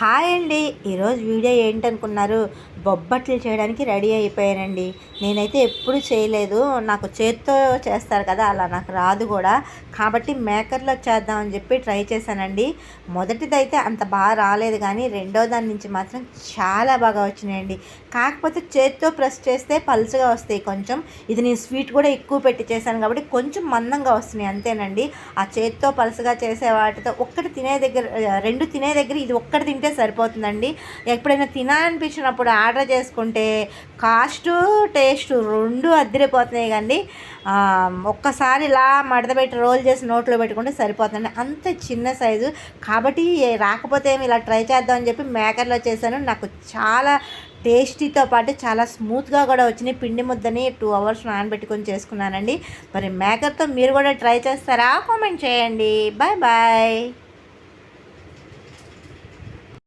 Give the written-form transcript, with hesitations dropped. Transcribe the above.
Hi అండి. ఈరోజు video ఏంటనుకున్నారు? బొబ్బట్లు చేయడానికి రెడీ అయిపోయానండి. నేనైతే ఎప్పుడు చేయలేదు. నాకు చేత్తో చేస్తారు కదా, అలా నాకు రాదు కూడా. కాబట్టి మేకర్లో చేద్దామని చెప్పి ట్రై చేశానండి. మొదటిదైతే అంత బాగా రాలేదు, కానీ రెండో దాని నుంచి మాత్రం చాలా బాగా వచ్చినాయండి. కాకపోతే చేత్తో ప్రెస్ చేస్తే పలుచగా వస్తాయి కొంచెం. ఇది నేను స్వీట్ కూడా ఎక్కువ పెట్టి చేశాను కాబట్టి కొంచెం మందంగా వస్తున్నాయి అంతేనండి. ఆ చేత్తో పలుచగా చేసే వాటితో ఒక్కటి తినే దగ్గర, రెండు తినే దగ్గర ఇది ఒక్కటి తింటే సరిపోతుందండి. ఎప్పుడైనా తినాలనిపించినప్పుడు ఆర్డర్ చేసుకుంటే కాస్ట్ టేస్ట్ రెండు అద్దరిపోతున్నాయి. కానీ ఒక్కసారి ఇలా మడతపెట్టి రోల్ చేసి నోట్లో పెట్టుకుంటే సరిపోతుందండి. అంత చిన్న సైజు కాబట్టి రాకపోతే ఇలా ట్రై చేద్దామని చెప్పి మేకర్లో చేశాను. నాకు చాలా టేస్టీతో పాటు చాలా స్మూత్గా కూడా వచ్చినాయి. పిండి ముద్దని 2 అవర్స్ నానబెట్టుకొని చేసుకున్నానండి. మరి మేకర్తో మీరు కూడా ట్రై చేస్తారా? కామెంట్ చేయండి. Bye bye.